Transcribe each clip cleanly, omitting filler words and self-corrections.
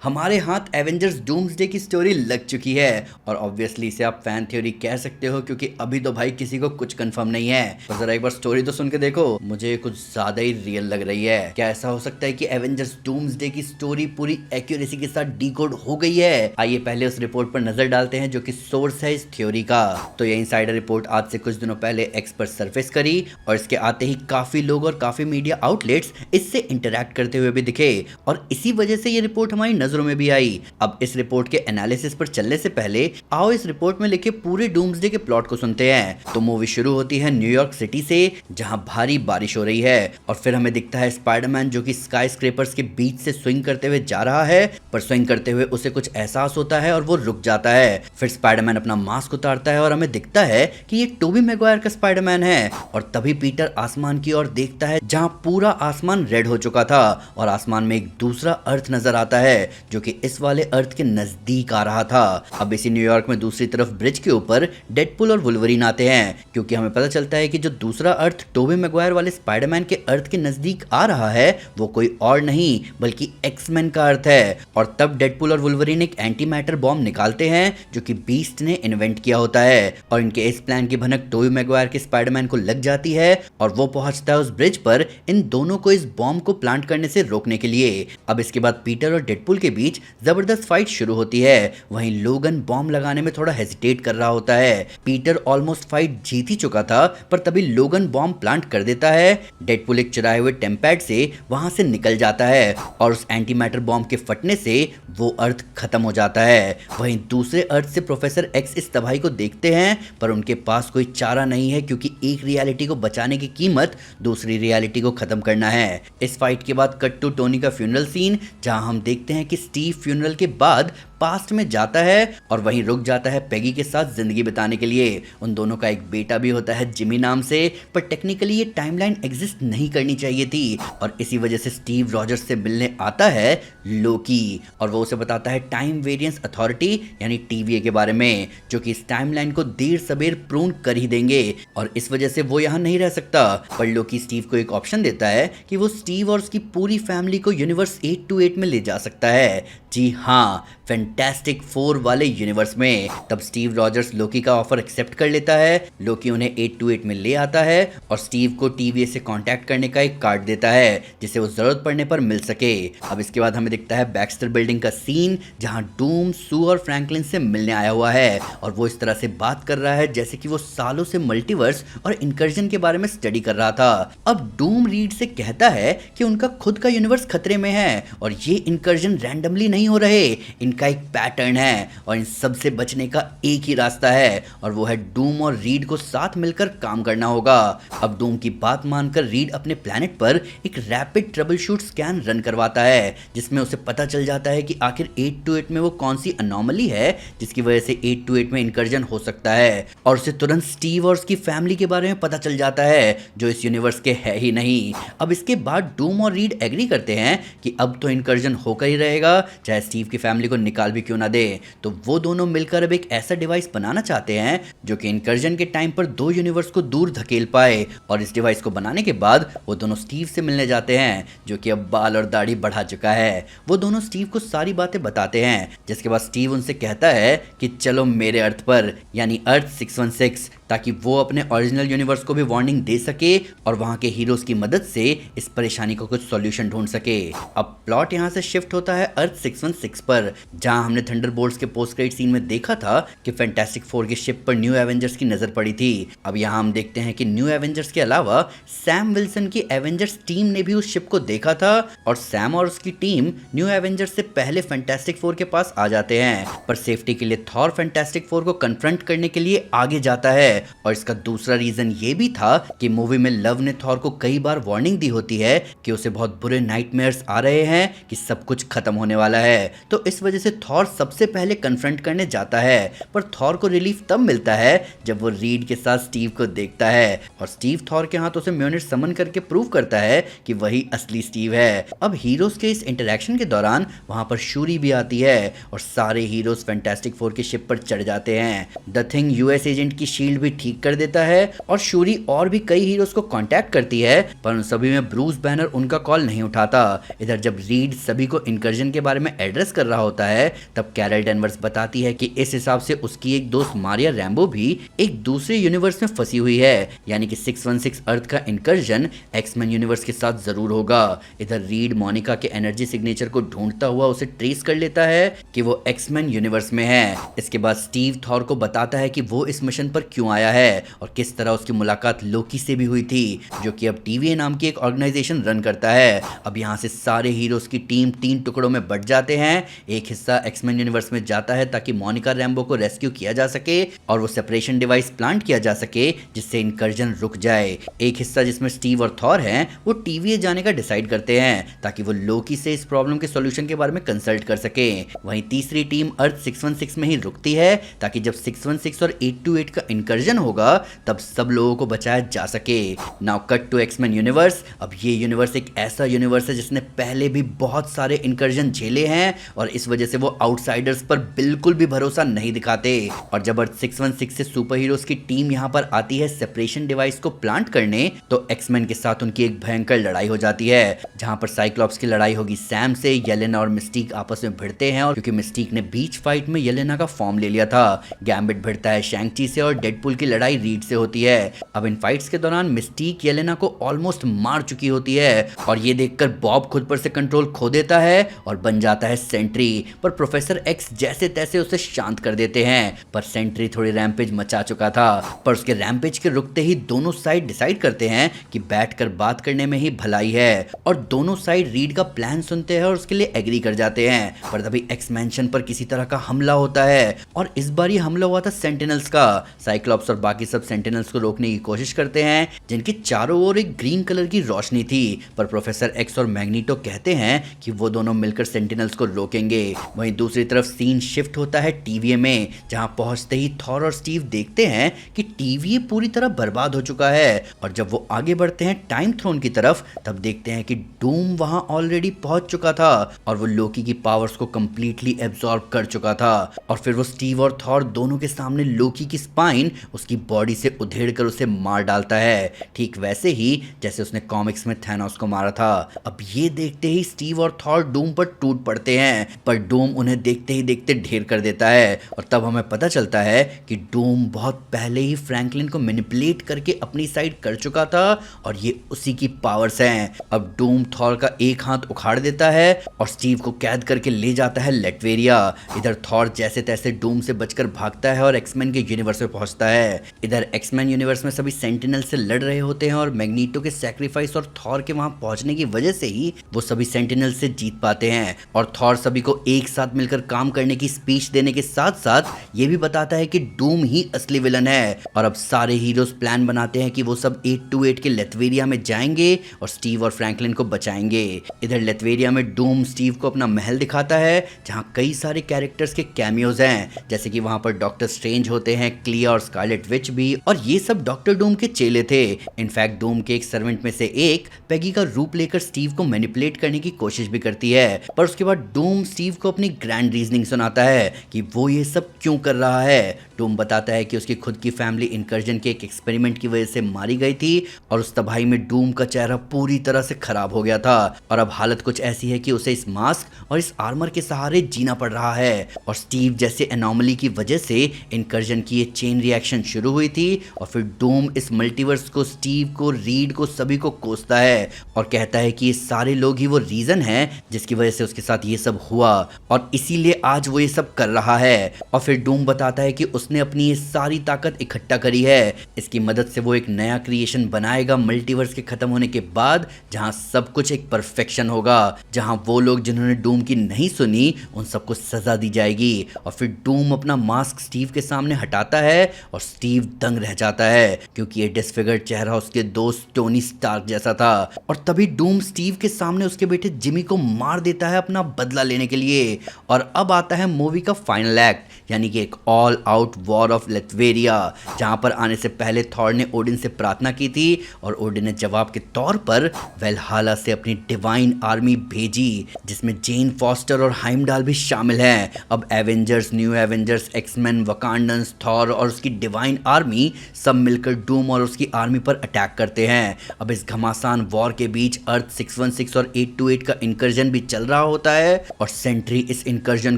हमारे हाथ Avengers doomsday की स्टोरी लग चुकी है और ऑब्वियसली इसे आप फैन थ्योरी कह सकते हो क्योंकि अभी तो भाई किसी को कुछ कंफर्म नहीं है। पर जरा एक बार स्टोरी तो सुन के देखो, मुझे कुछ ज्यादा ही रियल लग रही है। क्या ऐसा हो सकता है कि एवेंजर्स डूम्सडे की स्टोरी पूरी एक्यूरेसी के साथ डिकोड हो गई है? आइए पहले उस रिपोर्ट पर नजर डालते हैं जो कि सोर्स है इस थ्योरी का। तो ये इनसाइडर रिपोर्ट आज से कुछ दिनों पहले एक्स पर सरफेस करी और इसके आते ही काफी लोग और काफी मीडिया आउटलेट्स इससे इंटरैक्ट करते हुए भी दिखे और इसी वजह से ये रिपोर्ट हमारी नजरों में भी आई। अब इस रिपोर्ट के एनालिसिस पर चलने से पहले आओ इस रिपोर्ट में लिखे पूरे डूम्सडे के प्लॉट को सुनते हैं। तो मूवी शुरू होती है न्यूयॉर्क सिटी से जहां भारी बारिश हो रही है और फिर हमें दिखता है स्पाइडरमैन जो कि स्काई स्क्रेपर्स के बीच से स्विंग करते हुए जा रहा है, पर स्विंग करते हुए उसे कुछ एहसास होता है और वो रुक जाता है। फिर स्पाइडरमैन अपना मास्क उतारता है और हमें दिखता है कि ये टोबी मैगवायर का स्पाइडरमैन है और तभी पीटर आसमान की ओर देखता है जहां पूरा आसमान रेड हो चुका था और आसमान में एक दूसरा अर्थ नजर आता है जो कि इस वाले अर्थ के नजदीक आ रहा था। अब इसी न्यूयॉर्क में दूसरी तरफ ब्रिज के ऊपर डेडपुल और वुल्वरीन आते हैं क्योंकि हमें पता चलता है कि जो दूसरा अर्थ टोबी मैगवायर वाले स्पाइडरमैन के अर्थ के नजदीक आ रहा है वो कोई और नहीं बल्कि एक्समैन का अर्थ है। और तब डेडपुल और वुल्वरीन एक एंटी मैटर बॉम्ब निकालते हैं जो कि बीस्ट ने इन्वेंट किया होता है और इनके इस प्लान की भनक टोबी मैगवायर के स्पाइडरमैन को लग जाती है और वो पहुंचता है उस ब्रिज पर इन दोनों को इस बॉम्ब को प्लांट करने से रोकने के लिए। अब इसके बाद पीटर और डेडपुल के बीच जबरदस्त फाइट शुरू होती है। वहीं लोगन बॉम्ब लगाने में थोड़ा हेजिटेट कर रहा होता है। पीटर ऑलमोस्ट फाइट जीत ही चुका था पर तभी लोगन बॉम्ब प्लांट कर देता है। डेडपुल एक चुराए हुए टेम्पैड से वहां से निकल जाता है और उस एंटी मैटर बॉम्ब के फटने से वो अर्थ खत्म हो जाता है। वहीं दूसरे अर्थ से प्रोफेसर एक्स इस तबाही को देखते हैं पर उनके पास कोई चारा नहीं है क्योंकि एक रियलिटी को बचाने की कीमत दूसरी रियलिटी को खत्म करना है। इस फाइट के बाद कट टू टोनी का फ्यूनरल सीन जहां हम देखते हैं कि स्टीव फ्यूनरल के बाद पास्ट में जाता है और वहीं रुक जाता है पेगी के साथ जिंदगी बिताने के लिए। उन दोनों का एक बेटा भी होता है जिमी नाम से, पर टेक्निकली ये टाइमलाइन एग्जिस्ट नहीं करनी चाहिए थी और इसी वजह से स्टीव रॉजर्स से मिलने आता है लोकी और वो उसे बताता है टाइम वेरिएंस अथॉरिटी यानी टीवीए के बारे में जो कि इस टाइमलाइन को देर सबेर प्रून कर ही देंगे और इस वजह से वो यहाँ नहीं रह सकता। पर लोकी स्टीव को एक ऑप्शन देता है कि वो स्टीव और उसकी पूरी फैमिली को यूनिवर्स 828 में ले जा सकता है। जी हाँ, फैंटास्टिक फोर वाले यूनिवर्स में। तब स्टीव रॉजर्स लोकी का ऑफर एक्सेप्ट कर लेता है। लोकी उन्हें 828 में ले आता है और स्टीव को टीवीए से कांटेक्ट करने का एक कार्ड देता है जिसे वो जरूरत पड़ने पर मिल सके। अब इसके बाद हमें दिखता है बैक्स्टर बिल्डिंग का सीन जहां डूम, सू और फ्रैंकलिन से मिलने आया हुआ है और वो इस तरह से बात कर रहा है जैसे कि वो सालों से मल्टीवर्स और इंकर्जन के बारे में स्टडी कर रहा था। अब डूम रीड से कहता है कि उनका खुद का यूनिवर्स खतरे में है और ये इंकर्जन रैंडमली नहीं हो रहे, इनका एक पैटर्न है और इन सब से बचने का एक ही रास्ता है और वो है डूम और रीड को साथ मिलकर काम करना होगा। अब डूम की बात मानकर रीड अपने प्लेनेट पर एक rapid trouble shoot scan run करवाता है जिसमें उसे पता चल जाता है कि आखिर 828 में वो कौन सी अनोमली है जिसकी वजह से 828 में इंकर्जन हो सकता है और उसे तुरंत स्टीव और उसकी फैमिली के बारे में पता चल जाता है जो इस यूनिवर्स के है ही नहीं। अब इसके बाद डूम और रीड एग्री करते हैं कि अब तो इंकर्जन होकर ही रहेगा चाहे स्टीव की फैमिली को निकाल भी क्यों ना दे। तो वो दोनों मिलकर अब एक ऐसा डिवाइस बनाना चाहते हैं जो कि इंकर्जन के टाइम पर दो यूनिवर्स को दूर धकेल पाए और इस डिवाइस को बनाने के बाद वो दोनों स्टीव से मिलने जाते हैं जो कि अब बाल और दाढ़ी बढ़ा चुका है। वो दोनों स्टीव को सारी बातें बताते हैं जिसके बाद स्टीव उनसे कहता है कि चलो मेरे अर्थ पर यानी अर्थ 616 ताकि वो अपने ओरिजिनल यूनिवर्स को भी वार्निंग दे सके और वहां के हीरोज की मदद से इस परेशानी को कुछ सॉल्यूशन ढूंढ सके। अब प्लॉट यहां से शिफ्ट होता है अर्थ 616 पर जहां हमने थंडरबोल्ट्स के पोस्ट क्रेडिट सीन में देखा था कि फैंटास्टिक फोर की शिप पर न्यू एवेंजर्स की नजर पड़ी थी। अब यहां हम देखते हैं कि न्यू एवेंजर्स के अलावा सैम विल्सन की एवेंजर्स टीम ने भी उस शिप को देखा था और सैम और उसकी टीम न्यू एवेंजर्स से पहले फैंटास्टिक फोर के पास आ जाते हैं पर सेफ्टी के लिए थॉर फैंटास्टिक फोर को कन्फ्रंट करने के लिए आगे जाता है और इसका दूसरा रीजन ये भी था कि मूवी में लव ने थॉर को कई बार वार्निंग दी होती है कि उसे बहुत बुरे नाइटमेयर्स आ रहे हैं कि सब कुछ खत्म होने वाला है। तो इस वजह से थॉर सबसे पहले कन्फ्रंट करने जाता है पर थॉर को रिलीफ तब मिलता है जब वो रीड के साथ स्टीव को देखता है और स्टीव थॉर के हाथों से म्योनिट समन करके प्रूव करता है कि वही असली स्टीव है। अब हीरोज के इस इंटरेक्शन के दौरान वहां पर शूरी भी आती है और सारे हीरोज फैंटास्टिक फोर की शिप पर चढ़ जाते हैं। द थिंग यूएस एजेंट की शील्ड भी भी ठीक कर देता है और शूरी और भी कई हीरोज को कांटेक्ट करती है, पर उन सभी में ब्रूस बैनर उनका कॉल नहीं उठाता। इधर जब रीड सभी को इनकर्जन के बारे में एड्रेस कर रहा होता है, तब कैरल डेनवर्स बताती है कि इस हिसाब से उसकी एक दोस्त मारिया रैम्बो भी एक दूसरे यूनिवर्स में फंसी हुई है, यानी कि 616 अर्थ का इनकर्जन एक्समैन यूनिवर्स के साथ जरूर होगा। इधर रीड मोनिका के एनर्जी सिग्नेचर को ढूंढता हुआ उसे ट्रेस कर लेता है कि वो एक्समैन यूनिवर्स में है। इसके बाद स्टीव थॉर को बताता है कि वो इस मिशन पर क्यों आया है और किस तरह उसकी मुलाकात लोकी से भी हुई थी, जो कि अब TVA नाम की एक ऑर्गेनाइजेशन रन करता है। अब यहाँ से सारे हीरोज की टीम 3 टुकड़ों में बट जाते हैं। एक हिस्सा एक्समैन यूनिवर्स में जाता है ताकि मोनिका रैम्बो को रेस्क्यू किया जा सके और वो सेपरेशन डिवाइस प्लांट किया जा सके जिससे इनकर्जन रुक जाए। एक हिस्सा जिसमें स्टीव और थॉर हैं, वो TVA जाने का डिसाइड करते हैं ताकि वो लोकी से इस प्रॉब्लम के सॉल्यूशन के बारे में कंसल्ट कर सके। वहीं तीसरी टीम अर्थ 616 में ही रुकती है ताकि जब 616 और 828 का इनकर्जन होगा तब सब लोगों को बचाया जा सके। Now cut to X Men universe. अब ये यूनिवर्स एक ऐसा यूनिवर्स है जिसने पहले भी बहुत सारे इनकर्जन झेले हैं और इस वजह से वो आउटसाइडर्स पर बिल्कुल भी भरोसा नहीं दिखाते। और जब अर्थ 616 से सुपर हीरोज की टीम यहाँ पर आती है सेपरेशन डिवाइस को प्लांट करने, तो एक्समैन के साथ उनकी एक भयंकर लड़ाई हो जाती है, जहां पर साइक्लॉप्स की लड़ाई होगी सैम से। येलेना और मिस्टीक आपस में भिड़ते हैं और क्योंकि मिस्टीक ने बीच फाइट में येलेना का फॉर्म ले लिया था। गैम्बिट भिड़ता है शैंग-ची से और डेडपूल की लड़ाई रीड से होती है। अब इन फाइट्स के दौरान मिस्टीक येलेना को ऑलमोस्ट मार चुकी होती है और ये देखकर बॉब खुद पर से कंट्रोल खो देता है और बन जाता है सेंट्री, पर प्रोफेसर एक्स जैसे तैसे उसे शांत कर देते हैं। पर सेंट्री थोड़ी रैम्पेज मचा चुका था, पर उसके रैम्पेज के रुकते ही दोनों साइड डिसाइड करते हैं कि बैठकर बात करने में ही भलाई है और दोनों साइड रीड का प्लान सुनते हैं और उसके लिए एग्री कर जाते हैं। पर तभी एक्स मैंशन पर किसी तरह का हमला होता है और इस बार ये हमला हुआ था सेंटिनल्स का। साइक्लॉप्स और बाकी सब सेंटिनल्स को रोकने की कोशिश करते हैं, जिनके चारों ओर एक ग्रीन कलर की रोशनी थी, पर प्रोफेसर एक्स और मैग्नीटो कहते हैं कि वो दोनों मिलकर सेंटिनल्स को रोकेंगे। वहीं दूसरी तरफ सीन शिफ्ट होता है TVA में, जहां पहुंचते ही थॉर और स्टीव देखते हैं कि TVA पूरी तरह बर्बाद हो चुका है। और जब वो आगे बढ़ते हैं टाइम थ्रोन की तरफ, तब देखते हैं कि डूम वहां ऑलरेडी पहुंच चुका था और वो लोकी की पावर्स को कंप्लीटली एब्जॉर्ब कर चुका था। और फिर वो स्टीव और थॉर दोनों के सामने लोकी की स्पाइन उसकी बॉडी से उधेड़ कर उसे मार डालता है, ठीक वैसे ही जैसे उसने कॉमिक्स में थैनोस को मारा था। अब ये देखते ही स्टीव और थॉर डूम पर टूट पड़ते हैं, पर डूम उन्हें देखते ही देखते ढेर कर देता है और तब हमें पता चलता है कि डूम बहुत पहले ही फ्रैंकलिन को मैनिपुलेट करके अपनी साइड कर चुका था और ये उसी की पावर्स हैं। अब डूम थॉर का एक हाथ उखाड़ देता है और स्टीव को कैद करके ले जाता है लेटवेरिया। इधर थॉर जैसे तैसे डूम से बचकर भागता है और एक्समैन के यूनिवर्स में पहुंचता है। इधर एक्समैन यूनिवर्स में सभी सेंटिनल से लड़ रहे होते हैं और मैग्नीटो के सैक्रिफाइस और थॉर के वहां पहुंचने की वजह से ही वो सभी सेंटिनल से जीत पाते हैं। और थॉर सभी को एक साथ मिलकर काम करने की स्पीच देने के साथ साथ ये भी बताता है कि डूम ही असली विलन है। और अब सारे हीरोज प्लान बनाते हैं कि वो सब 828 के लेथवेरिया में जाएंगे और स्टीव और फ्रैंकलिन को बचाएंगे। इधर लेथवेरिया में डूम स्टीव को अपना महल दिखाता है, जहां कई सारे कैरेक्टर्स के कैमियोज हैं, जैसे कि वहां पर डॉक्टर स्ट्रेंज होते हैं, क्लिया और स्कारलेट विच भी, और ये सब डॉक्टर डूम के चेले थे। इनफैक्ट डूम के एक सर्वेंट में से एक पेगी का रूप लेकर स्टीव को मैनिपुलेट करने की कोशिश भी करती है, पर उसके बाद डूम स्टीव को अपनी ग्रैंड रीजनिंग सुनाता है कि वो ये सब क्यों कर रहा है। डूम बताता है कि उसकी खुद की फैमिली इनकर्जन के एक एक्सपेरिमेंट की वजह से मारी गई थी और उस तबाही में डूम का चेहरा पूरी तरह से खराब हो गया था और अब हालत कुछ ऐसी है कि उसे इस मास्क और इस आर्मर के सहारे जीना पड़ रहा है। और स्टीव जैसे एनॉमली की वजह से इनकर्जन की ये चेन रिएक्शन शुरू हुई थी और फिर डूम इस मल्टीवर्स को, स्टीव को, रीड को, सभी को कोसता है और कहता है कि ये सारे लोग ही वो रीजन है जिसकी वजह से उसके साथ ये सब हुआ और इसीलिए आज वो ये सब कर रहा है। और फिर डूम बताता है कि उसने अपनी ये सारी ताकत इकट्ठा करी है, इसकी मदद से वो एक नया क्रिएशन बनाएगा मल्टीवर्स के खत्म होने के बाद, जहां सब कुछ एक परफेक्शन होगा, जहां वो लोग जिन्होंने डूम की नहीं सुनी उन सबको सजा दी जाएगी। और फिर डूम अपना मास्क स्टीव के सामने हटाता है और स्टीव दंग रह जाता है क्योंकि ये डिसफिगर्ड चेहरा उसके दोस्त टोनी स्टार्क जैसा था। और तभी डूम स्टीव के सामने उसके बेटे जिमी को मार देता है अपना बदला लेने के लिए। और अब आता है मूवी का फाइनल एक्ट, यानी कि एक ऑल आउट वॉर ऑफ लेथवेरिया, जहां पर आने से पहले थॉर ने ओडिन से प्रार्थना की थी और ओडिन ने जवाब के तौर पर वेलहाला से अपनी डिवाइन आर्मी भेजी, जिसमें जेन फॉस्टर और हाइमडाल भी शामिल हैं। अब Avengers, New Avengers, X-Men, Wakandans, Thor और उसकी डिवाइन आर्मी सब मिलकर डूम और उसकी आर्मी पर अटैक करते हैं। अब इस घमासान वॉर के बीच अर्थ 616 और 828 का इंकर्जन भी चल रहा होता है और सेंट्री इस इंकर्जन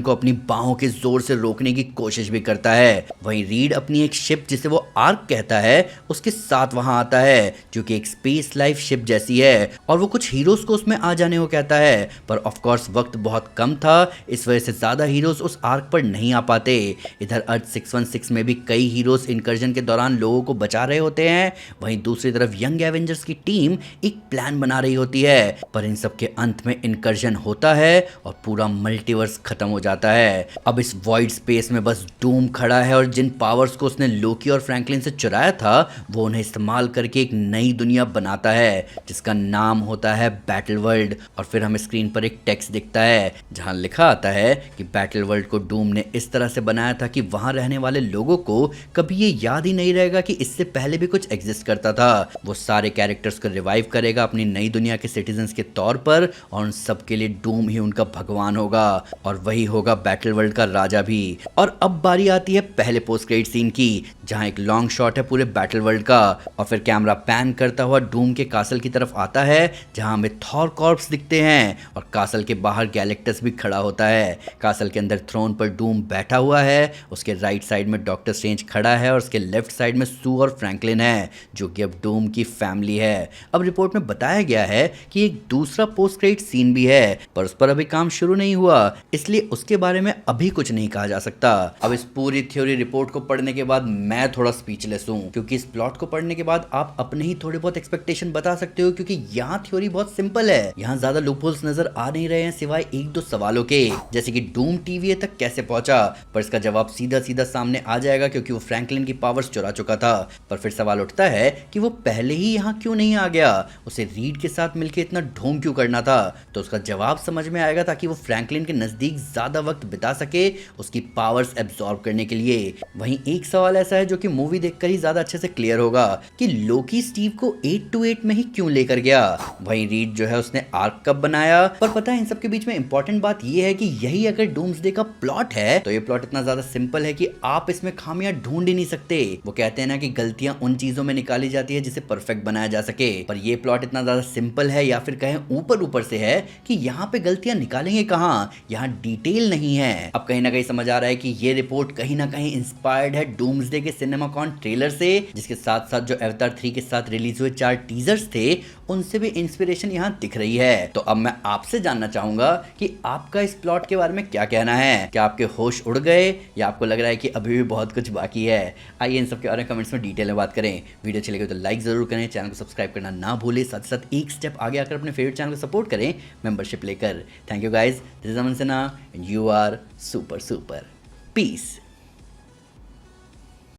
को अपनी बाहों के जोर से रोकने की कोशिश भी करता है। वहीं रीड अपनी एक शिप, जिसे वो आर्क कहता है, उसके साथ वहां आता है, जो कि एक स्पेस लाइफ शिप जैसी है, और वो कुछ हीरोज को उसमें आ जाने को कहता है। पर ऑफ कोर्स वक्त बहुत कम था, इस वजह से ज्यादा हीरोज उस आर्क पर नहीं आ पाते। इधर अर्थ 616 में भी कई हीरोज इंकर्जन के दौरान लोगों को बचा रहे होते हैं। वहीं दूसरी तरफ यंग एवेंजर्स की टीम एक प्लान बना रही होती है, पर इन सब के अंत में इंकर्जन होता है और पूरा मल्टीवर्स खत्म हो जाता है। अब इस वॉइड स्पेस में बस डूम खड़ा है और जिन पावर्स को उसने लोकी और फ्रैंकलिन से चुराया था वो उन्हें इस्तेमाल करके एक नई दुनिया बनाता है, जिसका नाम होता है बैटल वर्ल्ड। और फिर हमें स्क्रीन पर एक टेक्स्ट दिखता है जहां लिखा आता है कि बैटल वर्ल्ड को डूम ने इस तरह से बनाया था कि वहां रहने वाले लोगों को कभी ये याद ही नहीं रहेगा कि इससे पहले भी कुछ एग्जिस्ट करता था। वो सारे कैरेक्टर्स को रिवाइव करेगा अपनी नई दुनिया के सिटीजन्स के तौर पर, और उन सबके लिए डूम ही उनका भगवान होगा और वही होगा बैटल वर्ल्ड का राजा भी। और अब बारी आती है पहले पोस्ट क्रेडिट सीन की, जहां एक लॉन्ग शॉट है पूरे बैटल वर्ल्ड का और फिर कैमरा पैन करता हुआ डूम के कासल की तरफ आता है, जहां हमें थॉर कॉर्प्स दिखते हैं और कासल के बाहर गैलेक्टस भी खड़ा होता है। कासल के अंदर थ्रोन पर डूम बैठा हुआ है, उसके राइट साइड में डॉक्टर स्ट्रेंज खड़ा है और उसके लेफ्ट साइड में सू और फ्रैंकलिन है, जो कि अब डूम की फैमिली है। अब रिपोर्ट में बताया गया है कि एक दूसरा पोस्ट क्रेडिट सीन भी है, पर उस पर अभी काम शुरू नहीं हुआ, इसलिए उसके बारे में अभी कुछ नहीं कहा जा सकता। अब इस पूरी थ्योरी रिपोर्ट को पढ़ने के बाद मैं थोड़ा स्पीचलेस हूँ, क्योंकि इस प्लॉट को पढ़ने के बाद आप अपने ही थोड़े बहुत एक्सपेक्टेशन बता सकते हो, क्योंकि यहाँ थ्योरी बहुत सिंपल है। यहाँ ज्यादा लूपहोल्स नजर आ नहीं रहे हैं सिवाय एक दो सवालों के, जैसे कि डूम टीवीए तक कैसे पहुंचा, पर इसका जवाब सीधा सीधा सामने आ जाएगा क्योंकि वो फ्रैंकलिन की पावर्स चुरा चुका था। पर फिर सवाल उठता है कि वो पहले ही यहाँ क्यों नहीं आ गया, उसे रीड के साथ मिलकर इतना ढोंग क्यों करना था। तो उसका जवाब समझ में आएगा ताकि वो फ्रैंकलिन के नजदीक ज्यादा वक्त बिता सके उसकी पावर्स एब्जॉर्ब करने के लिए। वहीं एक सवाल ऐसा है जो कि मूवी देखकर ही ज्यादा अच्छे से क्लियर होगा कि लोकी स्टीव को 828 में ही क्यों लेकर गया। वहीं रीड जो है उसने आर्क कब बनाया, पर पता है इन सबके बीच में इंपॉर्टेंट बात यह है कि यही अगर डूम्सडे का प्लॉट है तो ये प्लॉट इतना ज्यादा सिंपल है कि आप इसमें खामियां ढूंढ ही नहीं सकते। वो कहते हैं ना कि गलतियां उन चीजों में निकाली जाती है जिसे परफेक्ट बनाया जा सके, पर ये प्लॉट इतना ज्यादा सिंपल है या फिर कहें ऊपर ऊपर से है कि यहाँ पे गलतियां निकालेंगे कहाँ, यहाँ डिटेल नहीं है। अब कहीं ना कहीं समझ आ रहा है कि ये रिपोर्ट कहीं ना कहीं इंस्पायर्ड है डूम्सडे के सिनेमाकॉन ट्रेलर से, जिसके साथ साथ जो अवतार 3 के साथ रिलीज हुए 4 टीजर्स थे उनसे भी इंस्पिरेशन यहाँ दिख रही है। तो अब मैं आपसे जानना चाहूंगा कि आपका इस प्लॉट के बारे में क्या कहना है। क्या आपके होश उड़ गए या आपको लग रहा है कि अभी भी बहुत कुछ बाकी है? आइए इन सब के बारे में कमेंट्स में डिटेल में बात करें। वीडियो अच्छी लगे तो लाइक जरूर करें, चैनल को सब्सक्राइब करना ना भूलें, साथ साथ एक स्टेप आगे आकर अपने फेवरेट चैनल को सपोर्ट करें मेंबरशिप लेकर। Thank you guys, this is Aman Sinha and you are super super. Piece.